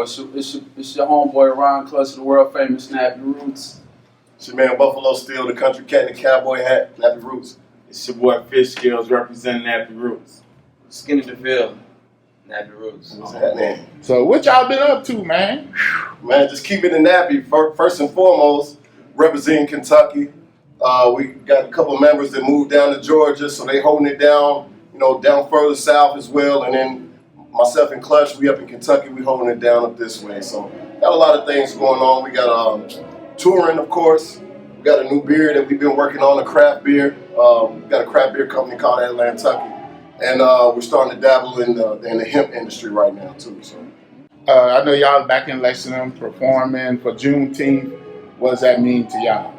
It's your homeboy Ron Clutch, the world famous Nappy Roots. It's your man Buffalo Steel, the country cat in the cowboy hat, Nappy Roots. It's your boy Fish Skills representing Nappy Roots. Skinny DeVille, Nappy Roots. What's happening? So what y'all been up to, man? Man, just keep it in Nappy. First and foremost, representing Kentucky. We got a couple members that moved down to Georgia, so they holding it down, down further south as well. And then myself and Clutch, we up in Kentucky, we holding it down up this way. So got a lot of things going on. We got touring, of course. We got a new beer that we've been working on, a craft beer. We got a craft beer company called Atlantucky. And we're starting to dabble in the hemp industry right now too. So I know y'all back in Lexington performing for Juneteenth. What does that mean to y'all?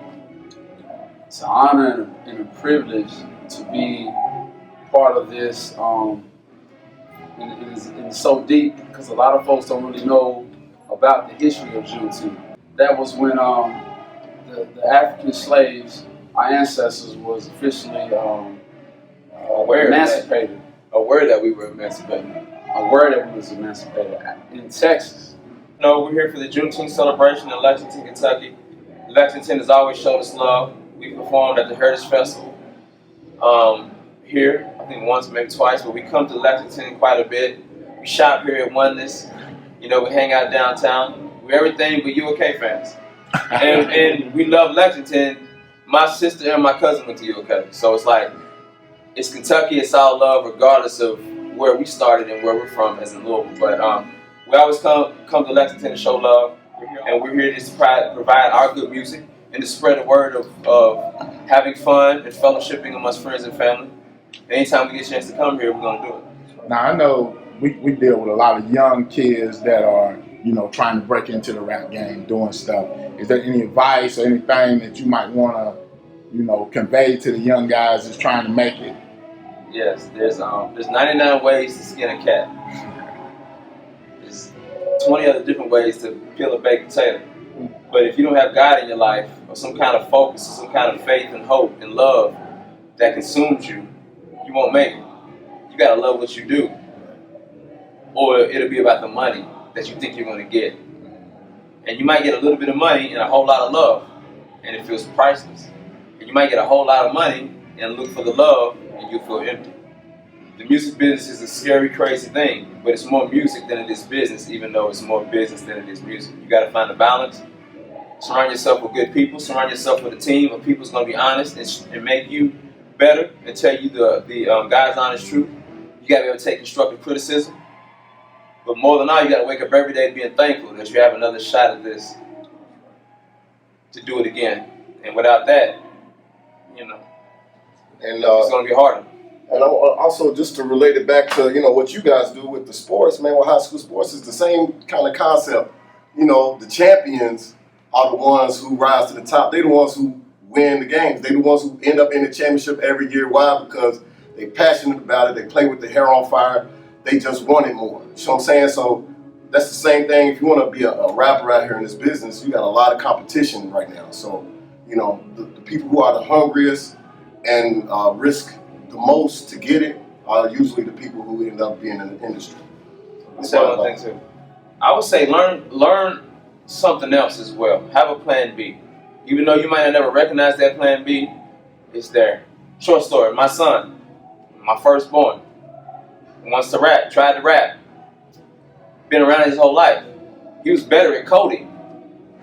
It's an honor and a privilege to be part of this. And it's so deep because a lot of folks don't really know about the history of Juneteenth. That was when the African slaves, our ancestors, was officially emancipated. Aware that we were emancipated. Aware that we was emancipated in Texas. No, we're here for the Juneteenth celebration in Lexington, Kentucky. Lexington has always showed us love. We performed at the Heritage Festival here, I think once, maybe twice, but we come to Lexington quite a bit. We shop here at Oneness. We hang out downtown. We're everything but UK fans. and we love Lexington. My sister and my cousin went to UK. So it's like, it's Kentucky, it's all love regardless of where we started and where we're from as in Louisville. But we always come to Lexington to show love. And we're here just to provide our good music and to spread the word of having fun and fellowshipping amongst friends and family. Anytime we get a chance to come here, we're going to do it. Now, I know we deal with a lot of young kids that are, trying to break into the rap game, doing stuff. Is there any advice or anything that you might want to, convey to the young guys that's trying to make it? Yes, there's 99 ways to skin a cat. There's 20 other different ways to peel a baked potato. But if you don't have God in your life, or some kind of focus, or some kind of faith and hope and love that consumes you, you won't make it. You gotta love what you do, or it'll be about the money that you think you're gonna get. And you might get a little bit of money and a whole lot of love, and it feels priceless. And you might get a whole lot of money and look for the love, and you'll feel empty. The music business is a scary, crazy thing, but it's more music than it is business, even though it's more business than it is music. You gotta find a balance. Surround yourself with good people. Surround yourself with a team of people who's gonna be honest and make you better and tell you the God's honest truth. You gotta be able to take constructive criticism. But more than all, you gotta wake up every day being thankful that you have another shot at this to do it again. And without that, and it's gonna be harder. And also, just to relate it back to, what you guys do with the sports, man, with high school sports, is the same kind of concept. The champions are the ones who rise to the top. They're the ones who win the games. They're the ones who end up in the championship every year. Why? Because they're passionate about it. They play with their hair on fire. They just want it more. You know what I'm saying? So that's the same thing. If you want to be a rapper out here in this business, you got a lot of competition right now. So, the people who are the hungriest and risk the most to get it are usually the people who end up being in the industry. I'll say one thing too. I would say learn something else as well. Have a plan B. Even though you might have never recognized that plan B, it's there. Short story, my son, my firstborn, wants to rap, tried to rap. Been around his whole life. He was better at coding.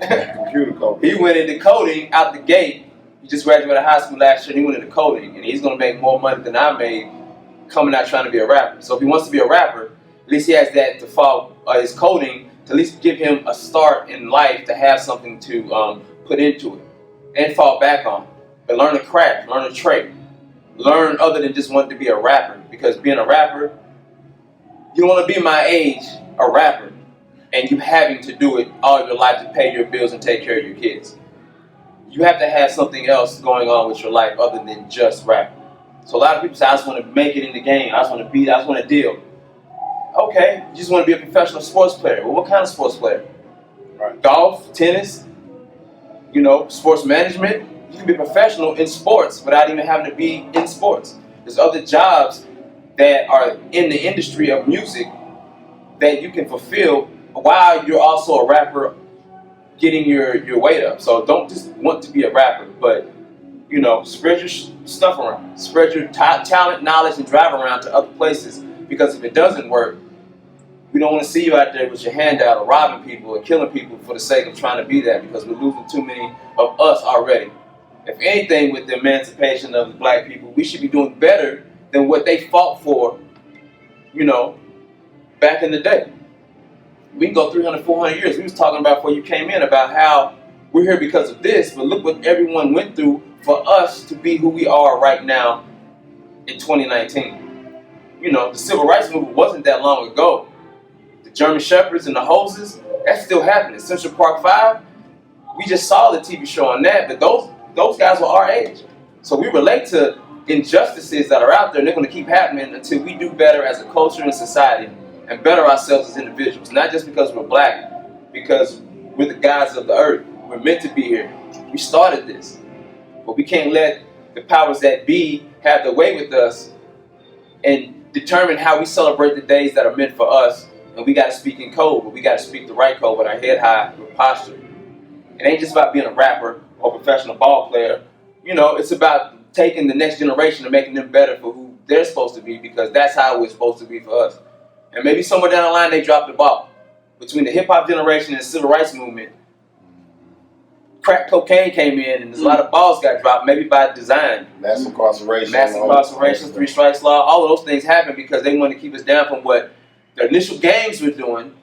Computer coding. He went into coding out the gate. He just graduated high school last year and he went into coding. And he's going to make more money than I made coming out trying to be a rapper. So if he wants to be a rapper, at least he has that to fall, his coding, to at least give him a start in life to have something to put into it and fall back on. But learn a craft, learn a trade. Learn other than just wanting to be a rapper. Because being a rapper, you don't want to be my age, a rapper, and you having to do it all your life to pay your bills and take care of your kids. You have to have something else going on with your life other than just rapping. So a lot of people say, I just want to make it in the game. I just want to beat, I just want to deal. Okay, you just want to be a professional sports player. Well, what kind of sports player? Right. Golf, tennis, sports management. You can be professional in sports without even having to be in sports. There's other jobs that are in the industry of music that you can fulfill while you're also a rapper, getting your weight up. So don't just want to be a rapper, but you know, spread your stuff around, spread your talent, knowledge, and drive around to other places. Because if it doesn't work, we don't want to see you out there with your hand out or robbing people and killing people for the sake of trying to be that. Because we're losing too many of us already. If anything, with the emancipation of the black people, we should be doing better than what they fought for, you know, back in the day. We can go 300, 400 years. We was talking about before you came in about how we're here because of this, but look what everyone went through for us to be who we are right now in 2019. You know, the civil rights movement wasn't that long ago. The German Shepherds and the hoses, that's still happening. Central Park 5, we just saw the TV show on that, but those guys were our age. So we relate to injustices that are out there, and they're going to keep happening until we do better as a culture and society and better ourselves as individuals. Not just because we're black, because we're the gods of the earth. We're meant to be here. We started this. But we can't let the powers that be have their way with us and determine how we celebrate the days that are meant for us. And we got to speak in code, but we got to speak the right code with our head high, with posture. It ain't just about being a rapper or professional ball player. You know, it's about taking the next generation and making them better for who they're supposed to be, because that's how it's supposed to be for us. And maybe somewhere down the line they dropped the ball. Between the hip-hop generation and the civil rights movement, crack cocaine came in and there's a lot of balls got dropped, maybe by design. Mass incarceration. Mass incarceration, 3 strikes law, all of those things happened because they wanted to keep us down from what the initial gangs were doing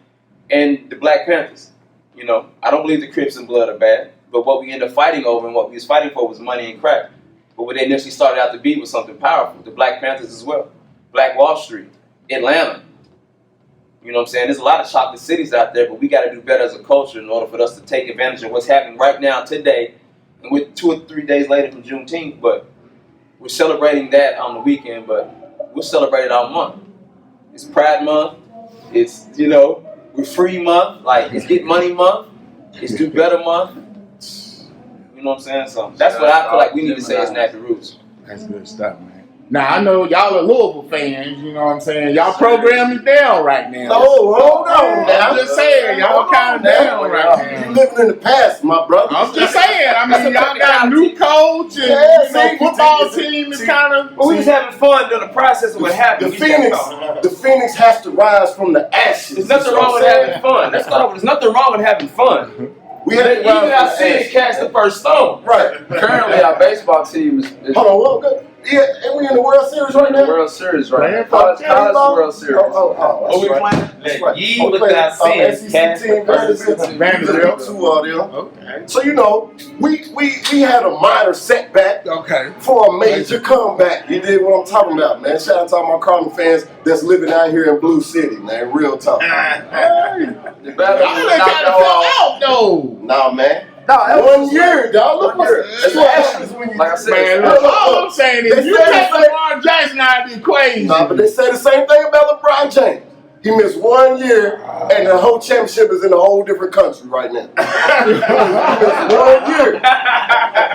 and the Black Panthers. You know, I don't believe the Crips and Blood are bad, but what we ended up fighting over and what we was fighting for was money and crack. But what they initially started out to be was something powerful. The Black Panthers as well. Black Wall Street, Atlanta. You know what I'm saying? There's a lot of chocolate cities out there, but we got to do better as a culture in order for us to take advantage of what's happening right now, today, and we're 2 or 3 days later from Juneteenth, but we're celebrating that on the weekend, but we'll celebrate it all month. It's Pride Month. It's, you know, we're Free Month. Like, it's Get Money Month. It's Do Better Month. You know what I'm saying? So that's what I feel like we need to say as Nappy Roots. That's good stuff, man. Now, I know y'all are Louisville fans, you know what I'm saying? Y'all program is down right now. No, hold on now. I'm just saying, y'all kind of down right now. You living in the past, my brother. I'm just saying, I mean, y'all got a new coach and, you know, football team is kind of... But we just having fun during the process of what happened. The Phoenix has to rise from the ashes. There's nothing wrong with having fun. There's nothing wrong with having fun. We had to even our seniors cast the first stone. Right. Currently, our baseball team is hold on, well, good. Yeah, and we in the World Series right now? World Series right now. College World Series. Oh, we right. playing? Right. Ye look at our seniors cast the first stone. Vanderbilt. Two of them. Okay. So, you know, we had a minor setback Okay. for a major comeback. You dig what I'm talking about, man? Shout out to all my Cardinal fans that's living out here in Blue City, man. Real talk. The battle Y'all done kind of fell out, though. Nah, man. No, 1 year, dog. Look that's what happens when you. Like I said, Man, look, all I'm saying is you take LeBron Jackson out of the equation. Nah, but they say the same thing about LeBron James. He missed 1 year, and the whole championship is in a whole different country right now. He missed 1 year.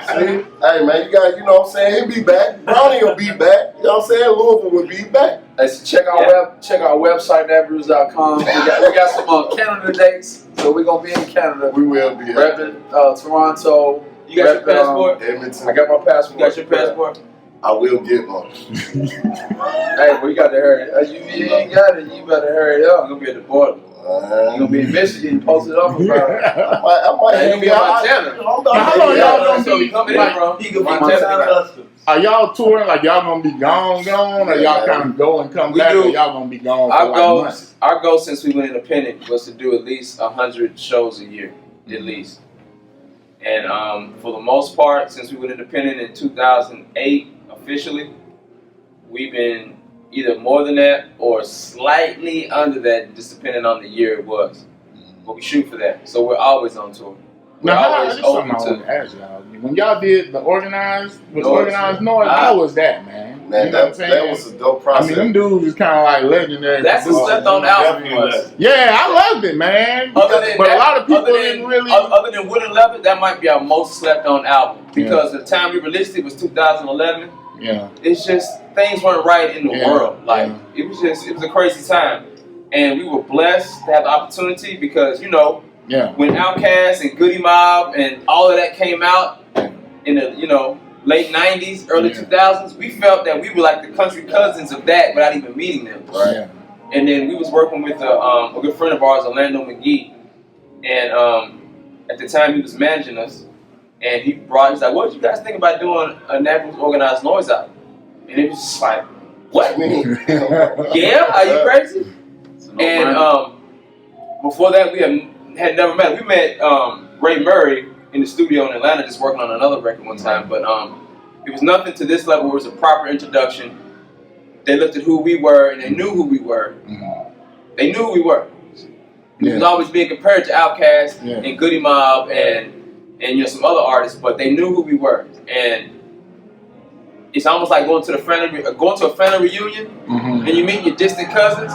See? Hey, man, you got, you know what I'm saying? He'll be back. Brownie will be back. You know what I'm saying? Louisville will be back. Hey, so check our website, nappyroots.com. We got some Canada dates, so we're gonna be in Canada. We will be. Repping Toronto. You got your passport? Edmonton. I got my passport. You got your passport? I will get one. Hey, we got to hurry. You ain't got it. You better hurry up. You're gonna be at the border. You're gonna be in Michigan. Post it up about it. I might You're gonna be in Montana. How long y'all gonna So be? he coming in, bro. He gonna be Montana. Are y'all touring? Like y'all gonna be gone, or y'all kind of go and come We back? do. Or y'all gonna be gone for like months? Our goal since we went independent was to do at least 100 shows a year, at least. And for the most part, since we went independent in 2008 officially, we've been either more than that or slightly under that, just depending on the year it was. But we shoot for that, so we're always on tour. We're Now, always this is something I open want to. to ask y'all. When y'all did the organized Noise. noise, how was that, man? Man, you know what I'm saying? that was a dope I process. mean, them dudes is kind of like legendary. That's a slept on album for us. Yeah, I loved it, man. Other than But that, a lot of people other didn't than, really. Other than Wood and Levitt, that might be our most slept on album because the time we released it was 2011. Yeah. It's just things weren't right in the Yeah. world. Like Yeah. it was a crazy time. And we were blessed to have the opportunity because, you know, Yeah. when Outkast and Goody Mob and all of that came out in the, you know, late 90s, early 2000s, we felt that we were like the country cousins of that without even meeting them. Right. Yeah. And then we was working with a good friend of ours, Orlando McGee, and at the time he was managing us, and he's like, what did you guys think about doing a Nappy Organized Noise album? And it was just like, what? Yeah, are you crazy? And before that, we had never met. We met Ray Murray in the studio in Atlanta, just working on another record one time. But it was nothing to this level. It was a proper introduction. They looked at who we were, and they knew who we were. They knew who we were. We was always being compared to Outkast and Goody Mob and you know, some other artists, but they knew who we were. And it's almost like going to a family reunion, and you meet your distant cousins,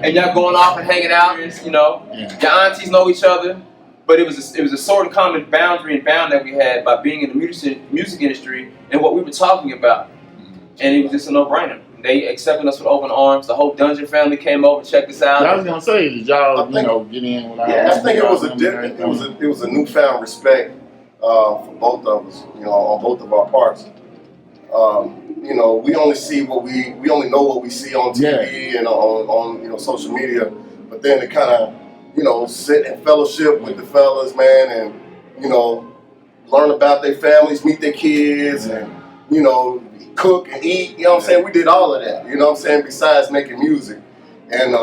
and y'all going off and hanging out, and you know, your aunties know each other. But it was a sort of common boundary and bound that we had by being in the music industry and what we were talking about, and it was just a no-brainer. They accepted us with open arms. The whole Dungeon family came over, checked us out. I was gonna say, did y'all, you know, get in with our? Yeah, I think it was a newfound respect for both of us, you know, on both of our parts. You know, we only see we only know what we see on TV and on you know, social media, but then to kind of, you know, sit and fellowship with the fellas, man, and you know, learn about their families, meet their kids, and you know, cook and eat. You know what I'm saying? We did all of that. You know what I'm saying? Besides making music, and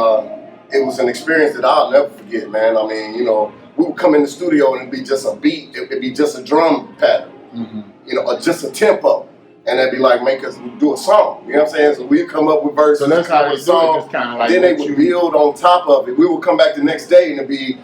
it was an experience that I'll never forget, man. I mean, you know, we would come in the studio and it'd be just a beat. It'd be just a drum pattern, you know, or just a tempo. And they'd be like, make us do a song. You know what I'm saying? So we'd come up with verses. So that's how they song. do it. Kind of like then they would build on top of it. We would come back the next day and it'd be,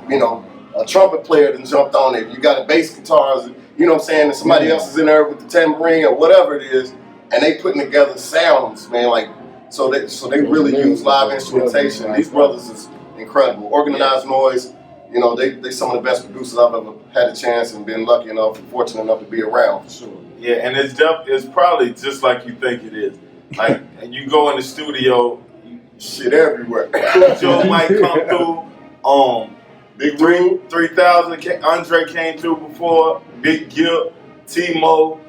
you know, a trumpet player that jumped on it. You got a bass guitar, you know what I'm saying? And somebody else is in there with the tambourine or whatever it is. And they putting together sounds, man. Like, so they really use live instrumentation. These brothers is incredible. Organized Noise. You know, they some of the best producers I've ever had a chance and been lucky enough and fortunate enough to be around. Sure. Yeah, and it's probably just like you think it is. Like, and you go in the studio, shit everywhere. Joe might come through. Big 3000, Andre came through before. Big Gil, Timo,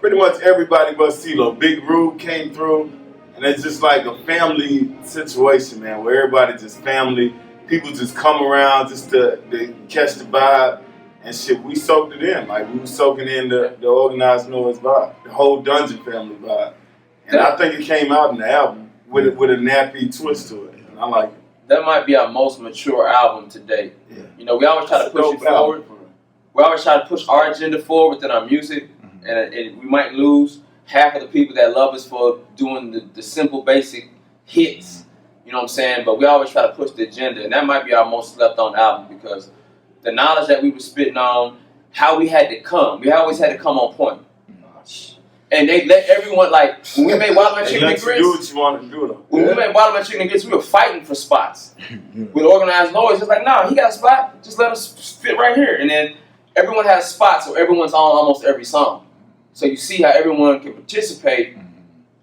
pretty much everybody but CeeLo. Big Rube came through, and it's just like a family situation, man, where everybody just family. People just come around just to catch the vibe. And shit, we soaked it in. Like, we were soaking in the Organized Noise vibe, the whole Dungeon family vibe. And I think it came out in the album with a Nappy twist to it. And I like it. That might be our most mature album to date. Yeah. You know, we always try to push it forward. We always try to push our agenda forward within our music. And we might lose half of the people that love us for doing the simple, basic hits. You know what I'm saying? But we always try to push the agenda. And that might be our most slept on album because the knowledge that we were spitting on, how we had to come. We always had to come on point. And they let everyone, like, when we made Watermelon Chicken and Grits, do what you want to do, though. When we made Watermelon Chicken and Grits, we were fighting for spots. With Organized Noise, it's like, nah, he got a spot, just let us fit right here. And then everyone has spots, so everyone's on almost every song. So you see how everyone can participate.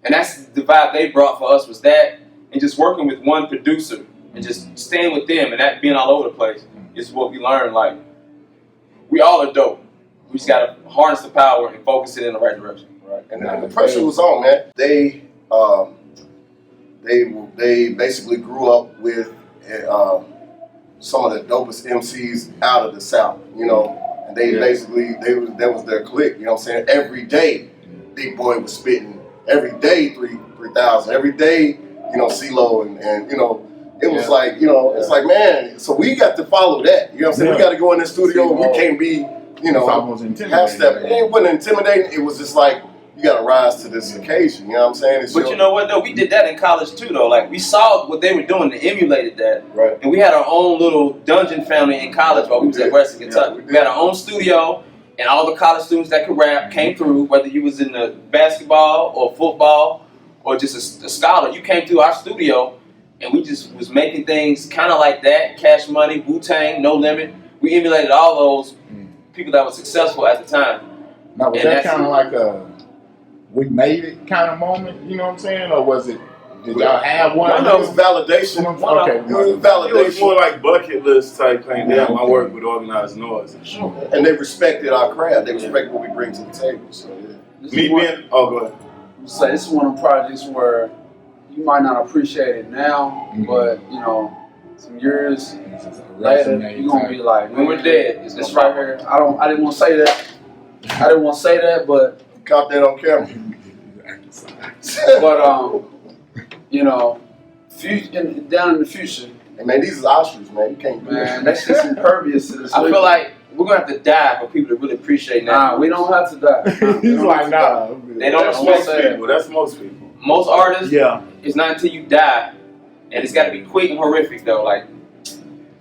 And that's the vibe they brought for us, was that, and just working with one producer, and just staying with them, and that being all over the place. Is what we learned. Like, we all are dope. We just gotta harness the power and focus it in the right direction. Right. And the pressure was on, man. They basically grew up with some of the dopest MCs out of the South, you know. And they basically that was their clique, you know what I'm saying? Every day Big Boy was spitting. Every day 3000. Every day, you know, CeeLo and you know. It was like, you know, it's like, man, so we got to follow that. You know what I'm saying? We got to go in the studio and we can't be, you know, half-step. It wasn't intimidating. It was just like, you got to rise to this occasion. You know what I'm saying? But you know what, though? We did that in college, too, though. Like, we saw what they were doing and emulated that. Right. And we had our own little dungeon family in college while we was at Western Kentucky. We had our own studio, and all the college students that could rap came through, whether you was in the basketball or football or just a scholar. You came through our studio. And we just was making things kind of like that. Cash Money, Wu-Tang, No Limit. We emulated all those people that were successful at the time. Now, was that kind of like a we made it kind of moment, you know what I'm saying? Or was it Did y'all have one? One It was validation. Okay. It was It was validation. more like bucket list type thing. Yeah, Damn, I okay. work with organized noise. And they respected our craft. They respect what we bring to the table. So yeah. This Me is one, being, oh, go ahead. so this is one of the projects where you might not appreciate it now, Mhm. but you know, some years This is a later, resume you're gonna type. be like, When we're man, dead, it's this gonna right here. I didn't want to say that. I didn't want to say that, but Caught that on camera. you know, down in the future, Hey, man, these is ostrich, man. You can't do man, that. that's just impervious to this. I feel like we're gonna have to die for people to really appreciate that. nah, we don't have to die. Nah, we He's don't like, have to die. nah. They don't That's respect most that. people. That's most people. Most artists, Yeah. it's not until you die, and it's got to be quick and horrific though. Like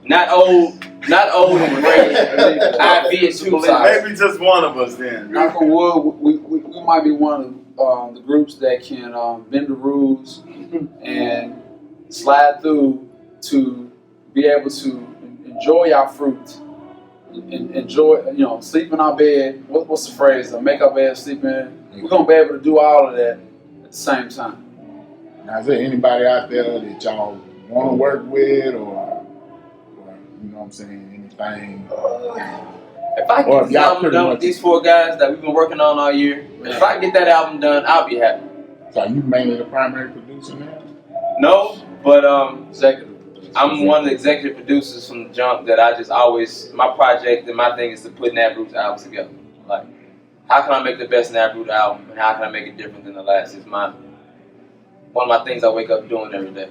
not old and great. IV is too late. Maybe just one of us then. Knock on wood, we might be one of the groups that can bend the rules and slide through to be able to enjoy our fruit, enjoy, you know, sleep in our bed. What's the phrase? Make our bed, sleep in. We're gonna be able to do all of that at the same time. Now, is there anybody out there that y'all want to work with, or you know what I'm saying, anything? If I Or get if this y'all album pretty done much- with these 4 guys that we've been working on all year, if I get that album done, I'll be happy. So you mainly the primary producer now? No, but Executive. I'm one of the executive producers from the jump that I just always, my project and my thing is to put Nappy albums together. Like, how can I make the best Nappy album and how can I make it different than the last? Is one of my things I wake up doing every day.